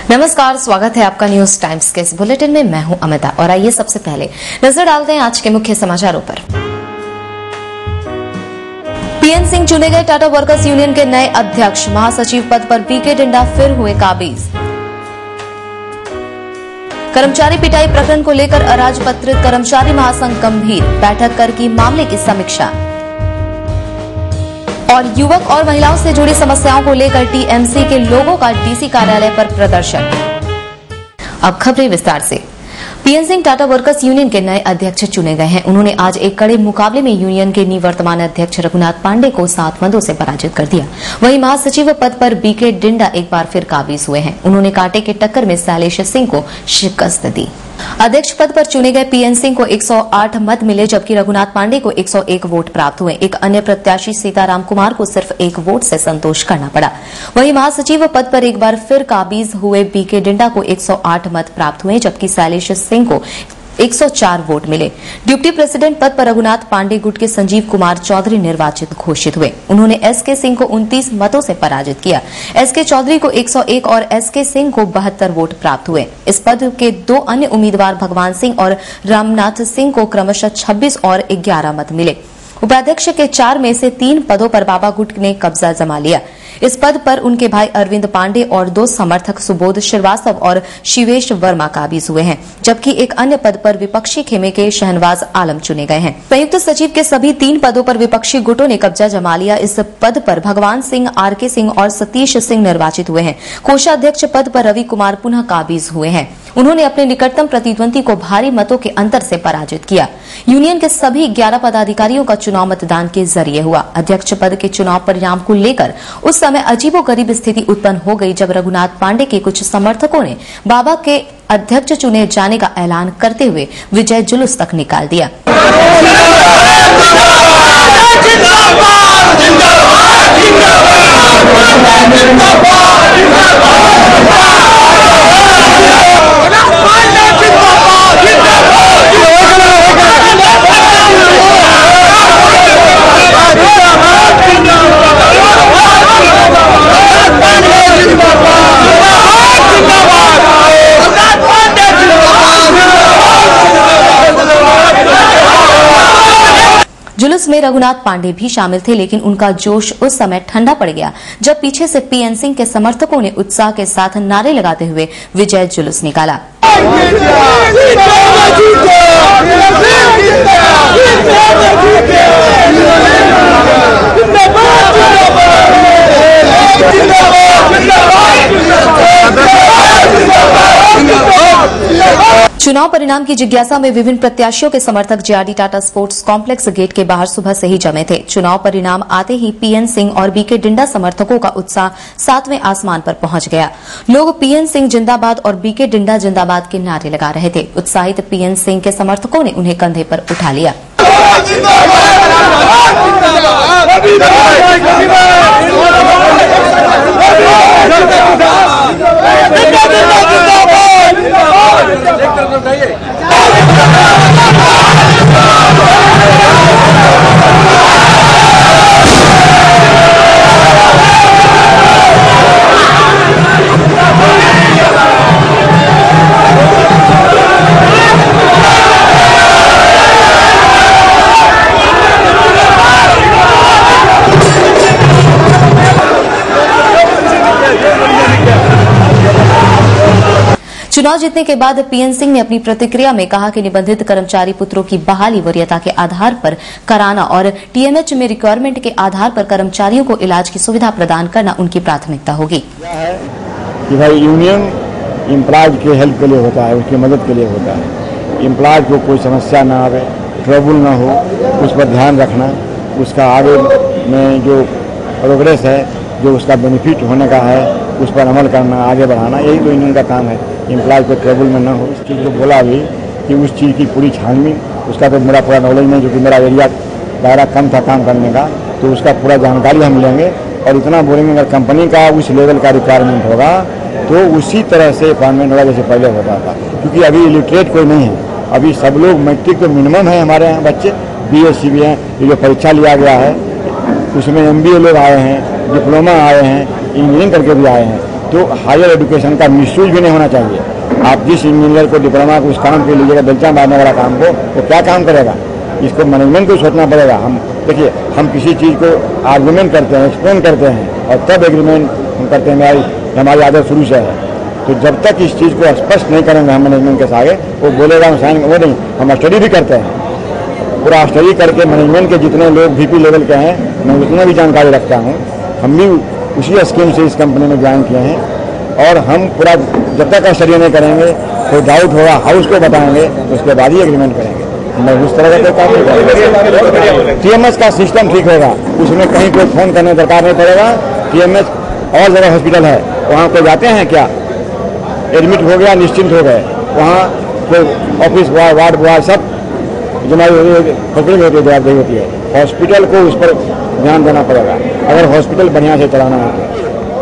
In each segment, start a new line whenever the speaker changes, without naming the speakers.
नमस्कार, स्वागत है आपका न्यूज टाइम्स के इस बुलेटिन में। मैं हूं अमिता और आइए सबसे पहले नजर डालते हैं आज के मुख्य समाचारों पर। पीएन सिंह चुने गए टाटा वर्कर्स यूनियन के नए अध्यक्ष। महासचिव पद पर बीके डिंडा फिर हुए काबिज। कर्मचारी पिटाई प्रकरण को लेकर अराजपत्रित कर्मचारी महासंघ गंभीर, बैठक कर की मामले की समीक्षा। और युवक और महिलाओं से जुड़ी समस्याओं को लेकर टीएमसी के लोगों का डीसी कार्यालय पर प्रदर्शन। अब खबरें विस्तार से। PN Singh Tata workers union के नए अध्यक्ष चुने गए हैं। उन्होंने आज एक कड़े मुकाबले में यूनियन के निवर्तमान अध्यक्ष रघुनाथ पांडे को 7 मतों से पराजित कर दिया। वहीं महासचिव पद पर बीके डिंडा एक बार फिर काबिज हुए हैं। उन्होंने कांटे की टक्कर में शैलेश सिंह को शिकस्त दी। अध्यक्ष पद पर चुने गए पीएन सिंह को 108 मत मिले, जबकि रघुनाथ पांडे को 101 वोट प्राप्त हुए। एक अन्य प्रत्याशी सीताराम कुमार को सिर्फ 1 वोट से संतोष करना पड़ा। वहीं महासचिव पद पर एक बार फिर काबिज हुए बीके डिंडा को 108 मत प्राप्त हुए, जबकि शैलेश सिंह को 104 वोट मिले। डिप्टी प्रेसिडेंट पद पर रघुनाथ पांडे गुट के संजीव कुमार चौधरी निर्वाचित घोषित हुए। उन्होंने एसके सिंह को 29 मतों से पराजित किया। एसके चौधरी को 101 और एसके सिंह को 72 वोट प्राप्त हुए। इस पद के 2 अन्य उम्मीदवार भगवान सिंह और रामनाथ सिंह को क्रमशः 26 और 11 मत मिले। उपाध्यक्ष के 4 में से 3 पदों पर बाबा गुट ने कब्जा जमा लिया। इस पद पर उनके भाई अरविंद पांडे और 2 समर्थक सुबोध श्रीवास्तव और शिवेश वर्मा काबिज हुए हैं, जबकि एक अन्य पद पर विपक्षी खेमे के शहनवाज आलम चुने गए हैं। संयुक्त सचिव के सभी 3 पदों पर विपक्षी गुटों ने कब्जा जमा लिया। इस पद पर भगवान सिंह, आरके सिंह और सतीश सिंह निर्वाचित हुए हैं। कोषाध्यक्ष पद पर रवि कुमार पुनः काबिज हुए हैं। उन्होंने अपने निकटतम प्रतिद्वंदी को भारी मतों के अंतर से पराजित किया। यूनियन के सभी 11 पदाधिकारियों का चुनाव मतदान के जरिए हुआ। अध्यक्ष पद के चुनाव परिणाम को लेकर उस समय अजीबोगरीब स्थिति उत्पन्न हो गई, जब रघुनाथ पांडे के कुछ समर्थकों ने बाबा के अध्यक्ष चुने जाने का ऐलान करते हुए विजय जुलूस तक निकाल दिया। जुलूस में रघुनाथ पांडे भी शामिल थे, लेकिन उनका जोश उस समय ठंडा पड़ गया जब पीछे से पीएन सिंह के समर्थकों ने उत्साह के साथ नारे लगाते हुए विजय जुलूस निकाला। चुनाव परिणाम की जिज्ञासा में विभिन्न प्रत्याशियों के समर्थक JRD Tata sports complex gate के बाहर सुबह से ही जमे थे। चुनाव परिणाम आते ही पीएन सिंह और बीके डिंडा समर्थकों का उत्साह 7वें आसमान पर पहुंच गया। लोग पीएन सिंह जिंदाबाद और बीके डिंडा जिंदाबाद के नारे लगा रहे थे। उत्साहित पीएन सिंह के समर्थकों ने उन्हें कंधे पर उठा लिया। चुनाव जीतने के बाद पीएन सिंह ने अपनी प्रतिक्रिया में कहा कि निबंधित कर्मचारी पुत्रों की बहाली वरीयता के आधार पर कराना और टीएमएच में रिक्वायरमेंट के आधार पर कर्मचारियों को इलाज की सुविधा प्रदान करना उनकी प्राथमिकता होगी।
कि भाई यूनियन एम्प्लॉयज के हेल्प के लिए होता है, उसकी मदद के लिए होता है। एम्प्लॉयज को कोई समस्या ना आवे, ट्रबल ना हो, उस पर ध्यान रखना, उसका आगे में जो प्रोग्रेस है, जो उसका बेनिफिट होने का है, उस पर अमल करना, आगे बढ़ाना, यही तो यूनियन का काम है। एम्प्लॉय को ट्रबल में ना हो, इस चीज़ को बोला भी कि उस चीज़ की पूरी छानबीन, उसका तो मेरा पूरा नॉलेज नहीं, क्योंकि मेरा एरिया दायरा कम था काम करने का, तो उसका पूरा जानकारी हम लेंगे और इतना बोलेंगे अगर कंपनी का उस लेवल का रिक्वायरमेंट होगा तो उसी तरह से अपॉइंटमेंट होगा जैसे पहले होता था। क्योंकि अभी इलिटरेट कोई नहीं है, अभी सब लोग मैट्रिक तो मिनिमम है हमारे यहाँ बच्चे, बीएससी भी हैं, ये जो परीक्षा लिया गया है उसमें एमबीए लोग आए हैं, डिप्लोमा आए हैं, इंजीनियरिंग करके भी आए हैं। तो हायर एजुकेशन का मिसयूज भी नहीं होना चाहिए। आप जिस इंजीनियर को डिप्लोमा को उस काम के लीजिएगा, बेलचा मारने वाला काम को, वो क्या काम करेगा? इसको मैनेजमेंट को सोचना पड़ेगा। हम देखिए, हम किसी चीज़ को आर्गूमेंट करते हैं, एक्सप्लेन करते हैं और तब एग्रीमेंट हम करते हैं। हमारी आदत शुरू से है। तो जब तक इस चीज़ को स्पष्ट नहीं करेंगे हम मैनेजमेंट के आगे, वो बोलेगा हम साइन, वो नहीं। हम स्टडी भी करते हैं, पूरा स्टडी करके मैनेजमेंट के जितने लोग VP लेवल के हैं, मैं उतना भी जानकारी रखता हूँ। हम भी उसी स्कीम से इस कंपनी में ज्वाइन किए हैं और हम पूरा जब तक स्टडी नहीं करेंगे, कोई डाउट होगा हाउस को बताएंगे, तो उसके बाद ही एग्रीमेंट करेंगे। मैं उस तरह का काम नहीं करेंगे। TMS का सिस्टम ठीक होगा, उसमें कहीं कोई फोन करने दरकार नहीं पड़ेगा। TMS और जगह हॉस्पिटल है, वहाँ कोई जाते हैं क्या, एडमिट हो गया निश्चिंत हो गए, वहाँ कोई ऑफिस बॉय, वार्ड बॉय सब हॉस्पिटल की जवाबदेही होती है। हॉस्पिटल को उस पर ध्यान देना पड़ेगा अगर हॉस्पिटल बढ़िया से चलाना है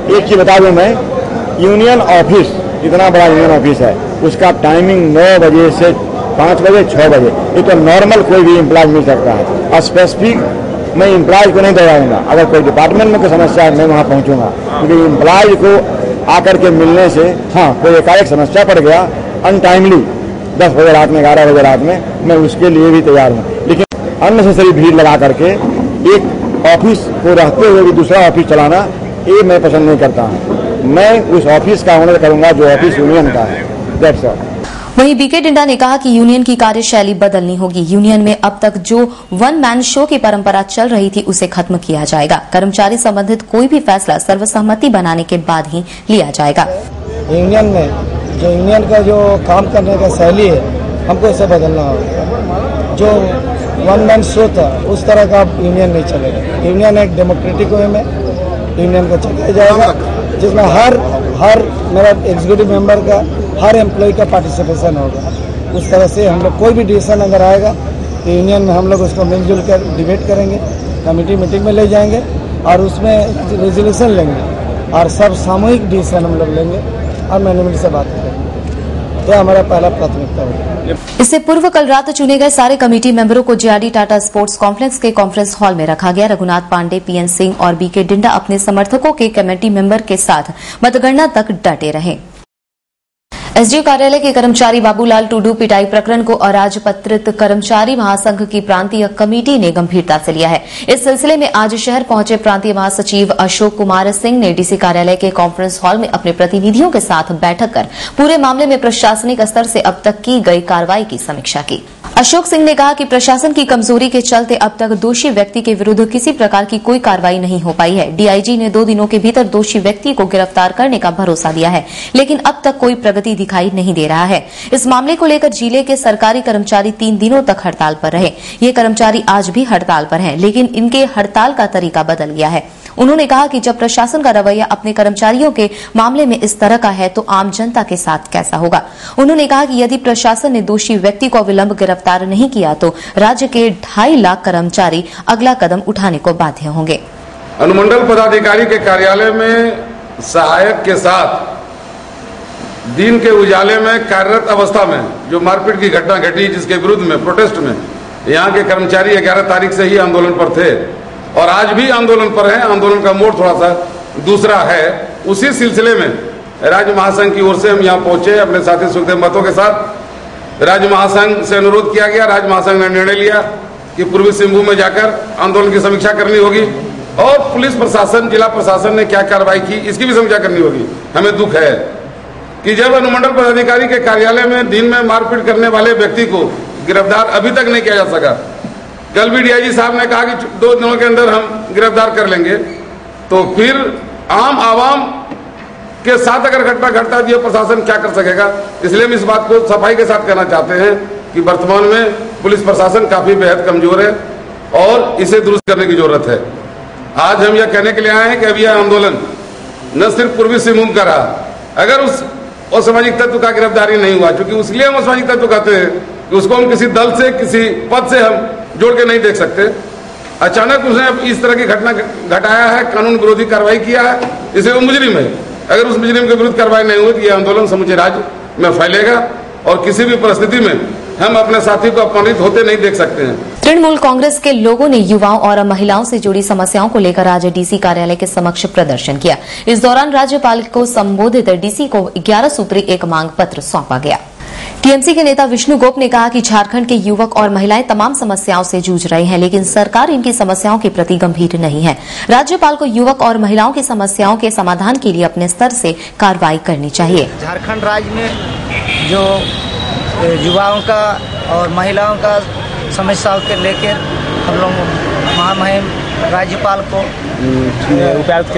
तो। एक चीज़ बता दूं मैं, यूनियन ऑफिस, इतना बड़ा यूनियन ऑफिस है, उसका टाइमिंग 9 बजे से 5 बजे 6 बजे, ये तो नॉर्मल कोई भी एम्प्लॉय मिल सकता है। स्पेसिफिक मैं एम्प्लॉय को नहीं दबाऊंगा। अगर कोई डिपार्टमेंट में कोई समस्या है मैं वहाँ पहुँचूंगा, क्योंकि एम्प्लॉय को आकर के मिलने से, हाँ कोई एकाएक समस्या पड़ गया अनटाइमली 10 बजे रात में, 11 बजे रात में, मैं उसके लिए भी तैयार हूँ। लेकिन अननेसेसरी भीड़ लगा करके एक ऑफिस को रहते हुए भी दूसरा ऑफिस चलाना, ये मैं पसंद नहीं करता हूँ। मैं उस ऑफिस का ऑनर करूंगा जो ऑफिस यूनियन का है। That's all.
वहीं बीके डिंडा ने कहा कि यूनियन की कार्यशैली बदलनी होगी। यूनियन में अब तक जो वन मैन शो की परंपरा चल रही थी उसे खत्म किया जाएगा। कर्मचारी संबंधित कोई भी फैसला सर्वसम्मति बनाने के बाद ही लिया जाएगा।
यूनियन में जो यूनियन का जो काम करने का शैली है, हमको इसे बदलना होगा। जो वन मैन शो था उस तरह का यूनियन नहीं चलेगा। यूनियन एक डेमोक्रेटिक वे में यूनियन को चलाया जाएगा, जिसमें हर मेरा एग्जीक्यूटिव मेंबर का, हर एम्प्लॉय का पार्टिसिपेशन होगा। उस तरह से हम लोग कोई भी डिसीजन अगर आएगा तो यूनियन में हम लोग उसको मिलजुल कर डिबेट करेंगे, कमेटी मीटिंग में ले जाएंगे और उसमें रेजोल्यूशन लेंगे और सब सामूहिक डिसीजन हम लोग लेंगे और मैनेजमेंट से बात करेंगे। तो हमारा पहला प्राथमिकता होगा।
इससे पूर्व कल रात चुने गए सारे कमेटी मेंबरों को JRD टाटा स्पोर्ट्स कॉम्प्लेक्स के कॉन्फ्रेंस हॉल में रखा गया। रघुनाथ पांडे, PN सिंह और बीके डिंडा अपने समर्थकों के कमेटी मेंबर के साथ मतगणना तक डटे रहे। एसडीओ कार्यालय के कर्मचारी बाबूलाल टुडू पिटाई प्रकरण को अराजपत्रित कर्मचारी महासंघ की प्रांतीय कमेटी ने गंभीरता से लिया है। इस सिलसिले में आज शहर पहुंचे प्रांतीय महासचिव अशोक कुमार सिंह ने डीसी कार्यालय के कॉन्फ्रेंस हॉल में अपने प्रतिनिधियों के साथ बैठक कर पूरे मामले में प्रशासनिक स्तर से अब तक की गई कार्रवाई की समीक्षा की। अशोक सिंह ने कहा कि प्रशासन की कमजोरी के चलते अब तक दोषी व्यक्ति के विरुद्ध किसी प्रकार की कोई कार्रवाई नहीं हो पाई है। डीआईजी ने 2 दिनों के भीतर दोषी व्यक्ति को गिरफ्तार करने का भरोसा दिया है, लेकिन अब तक कोई प्रगति दिखाई नहीं दे रहा है। इस मामले को लेकर जिले के सरकारी कर्मचारी 3 दिनों तक हड़ताल पर रहे। ये कर्मचारी आज भी हड़ताल पर हैं, लेकिन इनके हड़ताल का तरीका बदल गया है। उन्होंने कहा कि जब प्रशासन का रवैया अपने कर्मचारियों के मामले में इस तरह का है तो आम जनता के साथ कैसा होगा। उन्होंने कहा कि यदि प्रशासन ने दोषी व्यक्ति को विलंब गिरफ्तार नहीं किया तो राज्य के 2.5 लाख कर्मचारी अगला कदम उठाने को बाध्य होंगे।
अनुमंडल पदाधिकारी के कार्यालय में सहायक के साथ दिन के उजाले में कार्यरत अवस्था में जो मारपीट की घटना घटी, जिसके विरुद्ध में प्रोटेस्ट में यहाँ के कर्मचारी 11 तारीख से ही आंदोलन पर थे और आज भी आंदोलन पर हैं। आंदोलन का मोड़ थोड़ा सा दूसरा है। उसी सिलसिले में राज्य महासंघ की ओर से हम यहाँ पहुंचे अपने साथी सुखदेव महतो के साथ। राज्य महासंघ से अनुरोध किया गया, राज्य महासंघ ने निर्णय लिया कि पूर्वी सिंहभूम में जाकर आंदोलन की समीक्षा करनी होगी और पुलिस प्रशासन, जिला प्रशासन ने क्या कार्रवाई की इसकी भी समीक्षा करनी होगी। हमें दुख है कि जब अनुमंडल पदाधिकारी के कार्यालय में दिन में मारपीट करने वाले व्यक्ति को गिरफ्तार अभी तक नहीं किया जा सका। कल भी डीआईजी साहब ने कहा कि 2 दिनों के अंदर हम गिरफ्तार कर लेंगे, तो फिर आम आवाम के साथ अगर घटना घटता है तो प्रशासन क्या कर सकेगा। इसलिए हम इस बात को सफाई के साथ कहना चाहते हैं कि वर्तमान में पुलिस प्रशासन काफी बेहद कमजोर है और इसे दुरुस्त करने की जरूरत है। आज हम यह कहने के लिए आए हैं कि अब यह आंदोलन न सिर्फ पूर्वी सिंहभूम का रहा, अगर उस असामाजिक तत्व का गिरफ्तारी नहीं हुआ, क्योंकि उसलिए हम असामाजिक तत्व कहते हैं कि उसको हम किसी दल से, किसी पद से हम जोड़ के नहीं देख सकते। अचानक उसने इस तरह की घटना घटाया है, कानून विरोधी कार्रवाई किया है, इसे वो मुजरिम है। अगर उस मुजरिम के विरुद्ध कार्रवाई नहीं हुई तो यह आंदोलन समूचे राज्य में फैलेगा और किसी भी परिस्थिति में हम अपने साथी को अपमानित होते नहीं देख सकते हैं।
तृणमूल कांग्रेस के लोगों ने युवाओं और महिलाओं से जुड़ी समस्याओं को लेकर आज डीसी कार्यालय के समक्ष प्रदर्शन किया। इस दौरान राज्यपाल को संबोधित डीसी को 11 सूत्री एक मांग पत्र सौंपा गया। टीएमसी के नेता विष्णु गोप ने कहा कि झारखंड के युवक और महिलाएं तमाम समस्याओं से जूझ रहे हैं, लेकिन सरकार इनकी समस्याओं के प्रति गंभीर नहीं है। राज्यपाल को युवक और महिलाओं की समस्याओं के समाधान के लिए अपने स्तर से कार्रवाई करनी चाहिए।
झारखंड राज्य में जो युवाओं का और महिलाओं का समस्याओं के लेकर हम लोग महामहिम राज्यपाल को उपायुक्त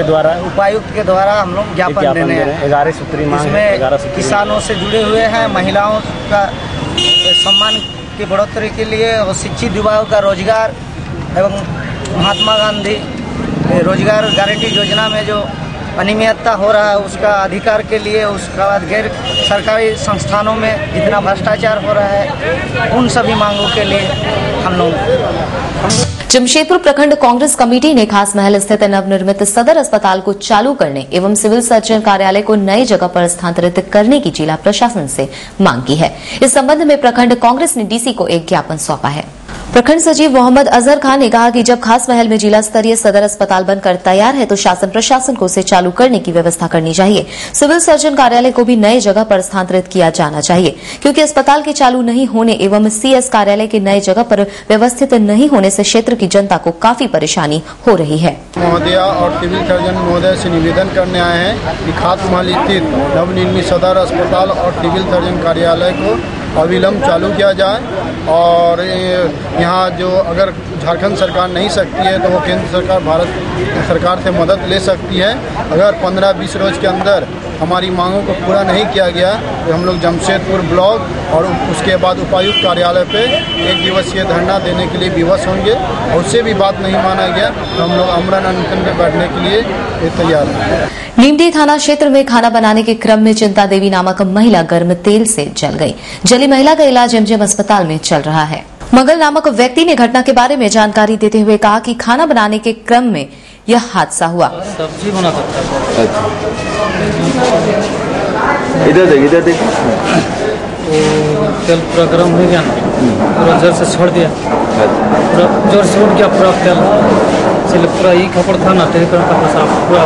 के द्वारा हम लोग ज्ञापन देने हैं।
11 सूत्री मांग है।
इसमें किसानों से जुड़े हुए हैं, महिलाओं का सम्मान की बढ़ोतरी के लिए और शिक्षित युवाओं का रोजगार एवं महात्मा गांधी रोजगार गारंटी योजना में जो अनियमितता हो रहा है उसका अधिकार के लिए, उसके बाद गैर सरकारी संस्थानों में जितना भ्रष्टाचार हो रहा है उन सभी मांगों के लिए हम लोग।
जमशेदपुर प्रखंड कांग्रेस कमेटी ने खास महल स्थित नवनिर्मित सदर अस्पताल को चालू करने एवं सिविल सर्जन कार्यालय को नई जगह पर स्थानांतरित करने की जिला प्रशासन से मांग की है। इस संबंध में प्रखंड कांग्रेस ने डीसी को एक ज्ञापन सौंपा है। प्रखंड सचिव मोहम्मद अजहर खान ने कहा कि जब खास महल में जिला स्तरीय सदर अस्पताल बनकर तैयार है तो शासन प्रशासन को उसे चालू करने की व्यवस्था करनी चाहिए। सिविल सर्जन कार्यालय को भी नई जगह पर स्थानांतरित किया जाना चाहिए, क्योंकि अस्पताल के चालू नहीं होने एवं सीएस कार्यालय के नई जगह पर व्यवस्थित नहीं होने से क्षेत्र की जनता को काफी परेशानी हो रही है।
महोदया और सिविल सर्जन महोदय से निवेदन करने आए हैं कि खास महल स्थित नवनिर्मित सदर अस्पताल और सिविल सर्जन कार्यालय को अविलंब चालू किया जाए और यहाँ जो अगर झारखंड सरकार नहीं सकती है तो वो केंद्र सरकार भारत सरकार से मदद ले सकती है। अगर 15-20 रोज के अंदर हमारी मांगों को पूरा नहीं किया गया तो हम लोग जमशेदपुर ब्लॉक और उसके बाद उपायुक्त कार्यालय पे 1 दिवसीय धरना देने के लिए विवश होंगे। और उससे भी बात नहीं माना गया तो हम लोग आमरण अनशन पे बैठने के लिए तैयार हैं।
नीमडी थाना क्षेत्र में खाना बनाने के क्रम में चिंता देवी नामक महिला गर्म तेल से जल गई। जली महिला का इलाज एमजीएम अस्पताल में चल रहा है। मंगल नामक व्यक्ति ने घटना के बारे में जानकारी देते हुए कहा कि खाना बनाने के क्रम में यह हादसा हुआ।
सब्जी बना सकता है। इधर देख तेल पूरा गर्म हो गया ना, पूरा जोर से छोड़ दिया, पूरा जोर से उठ गया पूरा तेल, इसलिए पूरा ही खपड़ था ना, तेल पूरा